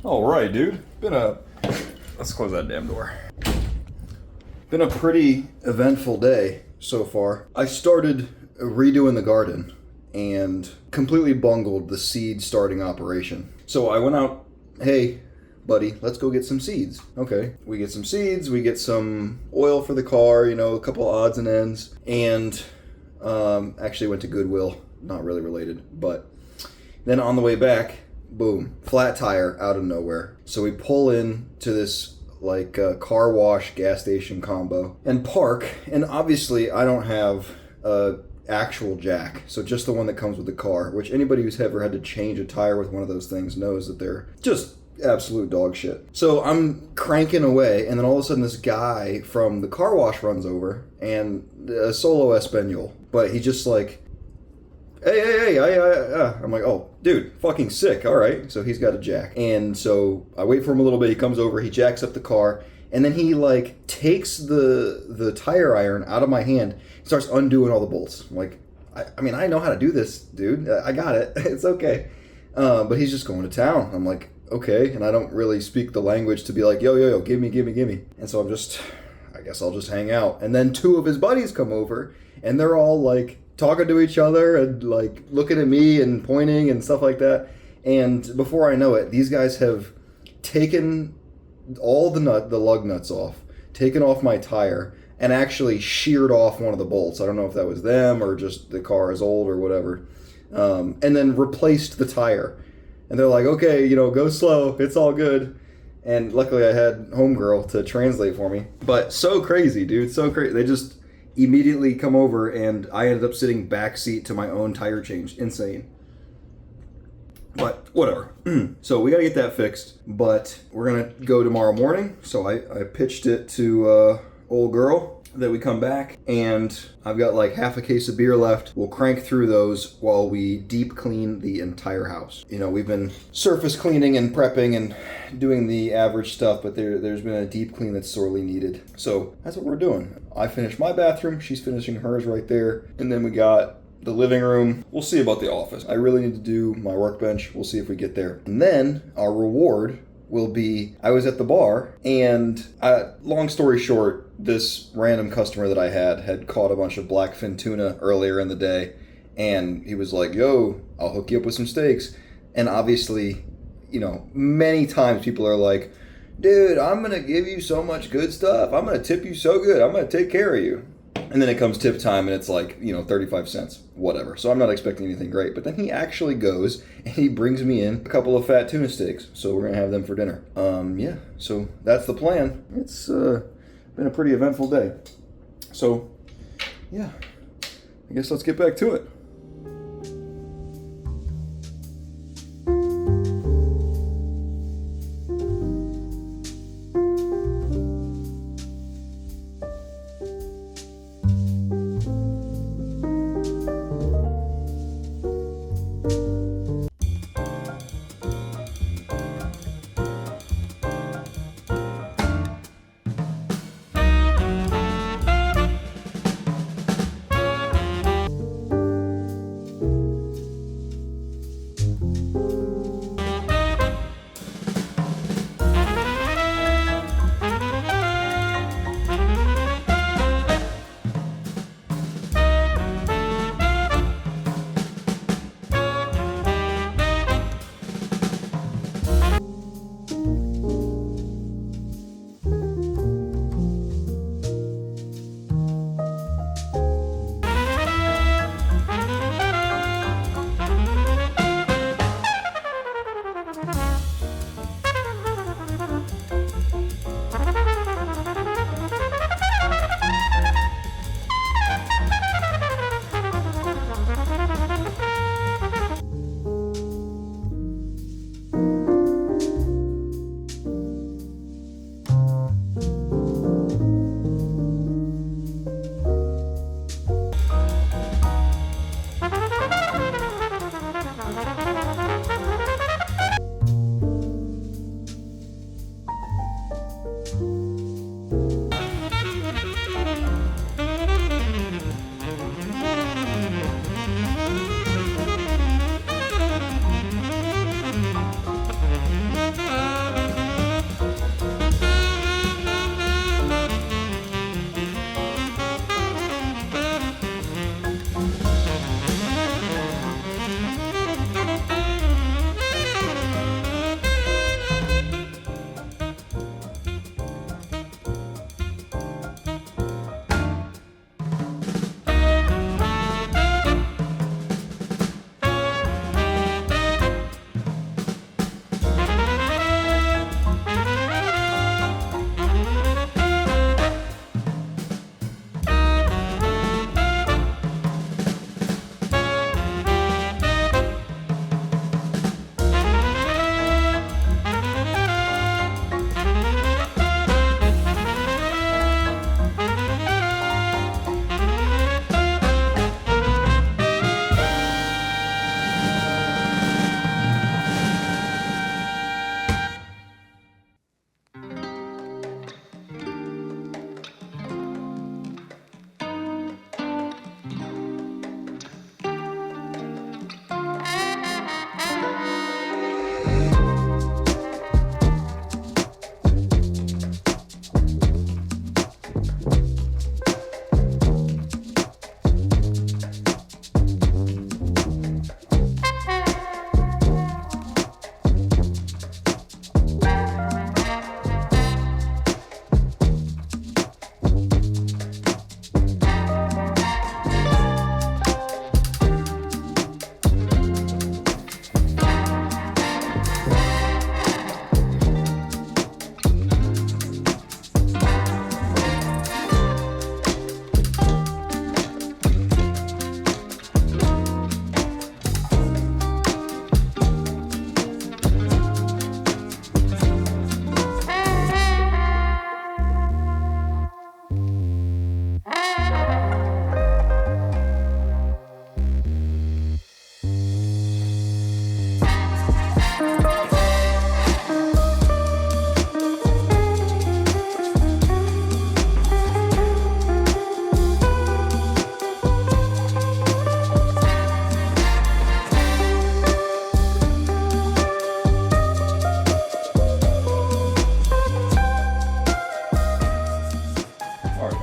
All right, dude. Let's close that damn door. Been a pretty eventful day so far. I started redoing the garden and completely bungled the seed starting operation. So I went out, hey, buddy, let's go get some seeds. Okay, we get some seeds, we get some oil for the car, a couple odds and ends, and actually went to Goodwill, not really related, but then on the way back, boom, flat tire out of nowhere. So we pull in to this car wash gas station combo and park, and obviously I don't have a actual jack, so just the one that comes with the car, which anybody who's ever had to change a tire with one of those things knows that they're just absolute dog shit. So I'm cranking away, and then all of a sudden this guy from the car wash runs over, and a solo Espanol, but he just hey, I'm like, oh, dude, fucking sick, all right. So he's got a jack. And so I wait for him a little bit, he comes over, he jacks up the car, and then he takes the tire iron out of my hand, starts undoing all the bolts. I'm like, I know how to do this, dude. I got it. It's okay. But he's just going to town. I'm like, okay. And I don't really speak the language to be like, yo, give me. And so I guess I'll just hang out. And then two of his buddies come over, and they're all talking to each other and looking at me and pointing and stuff like that. And before I know it, these guys have taken all the lug nuts off, taken off my tire, and actually sheared off one of the bolts. I don't know if that was them or just the car is old or whatever. And then replaced the tire. And they're like, okay, go slow. It's all good. And luckily I had homegirl to translate for me. But so crazy, dude. So crazy. They just immediately come over, and I ended up sitting backseat to my own tire change. Insane. But whatever. So we got to get that fixed. But we're going to go tomorrow morning. So I pitched it to old girl that we come back, and I've got half a case of beer left. We'll crank through those while we deep clean the entire house. We've been surface cleaning and prepping and doing the average stuff, but there's been a deep clean that's sorely needed. So that's what we're doing. I finished my bathroom, she's finishing hers right there, and then we got the living room. We'll see about the office. I really need to do my workbench. We'll see if we get there. And then our reward will be, I was at the bar, and long story short, this random customer that I had caught a bunch of blackfin tuna earlier in the day, and he was like, yo, I'll hook you up with some steaks. And obviously, many times people are like, dude, I'm going to give you so much good stuff. I'm going to tip you so good. I'm going to take care of you. And then it comes tip time, and it's 35 cents, whatever. So I'm not expecting anything great. But then he actually goes and he brings me in a couple of fat tuna steaks. So we're going to have them for dinner. Yeah, so that's the plan. It's been a pretty eventful day. So, yeah, I guess let's get back to it.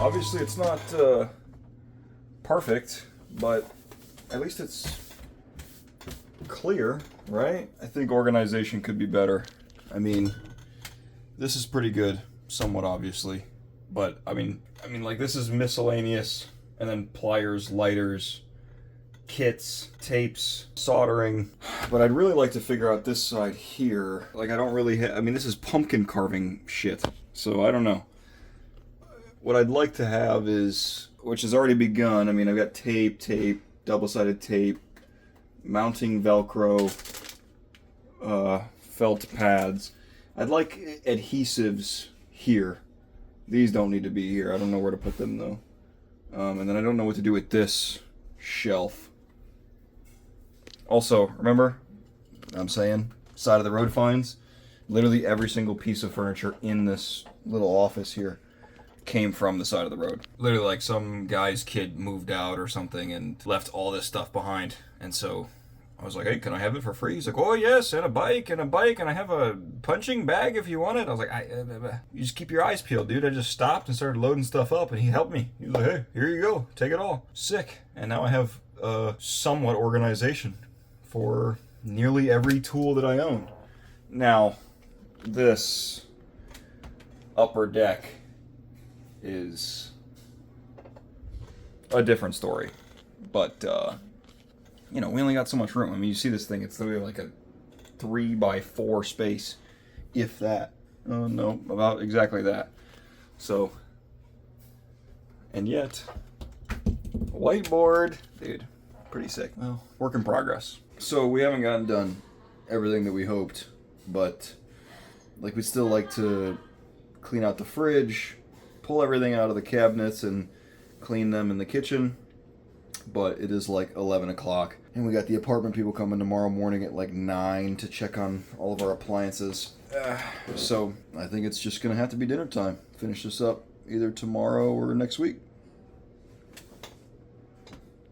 Obviously it's not perfect, but at least it's clear, right? I think organization could be better. I mean, this is pretty good, somewhat obviously, but I mean like this is miscellaneous, and then pliers, lighters, kits, tapes, soldering. But I'd really like to figure out this side here. Like I don't really I mean this is pumpkin carving shit, so I don't know. What I'd like to have is, which has already begun, I mean I've got tape, double-sided tape, mounting Velcro, felt pads. I'd like adhesives here. These don't need to be here. I don't know where to put them though. And then I don't know what to do with this shelf. Also, remember, I'm saying, side of the road finds. Literally every single piece of furniture in this little office here came from the side of the road. Literally like some guy's kid moved out or something and left all this stuff behind. And so I was like, hey, can I have it for free? He's like, oh yes, and a bike, and I have a punching bag if you want it. I was like, you just keep your eyes peeled, dude. I just stopped and started loading stuff up, and he helped me. He was like, hey, here you go, take it all. Sick. And now I have somewhat organization for nearly every tool that I own. Now, this upper deck is a different story, but you know, we only got so much room. I mean, you see this thing, it's literally like a 3x4 space, if that. Oh no, about exactly that. So, and yet, whiteboard, dude, pretty sick. Well, work in progress. So we haven't gotten done everything that we hoped, but like we still like to clean out the fridge, pull everything out of the cabinets and clean them in the kitchen. But it is like 11 o'clock, and we got the apartment people coming tomorrow morning at like 9 to check on all of our appliances. So I think it's just gonna have to be dinner time. Finish this up either tomorrow or next week.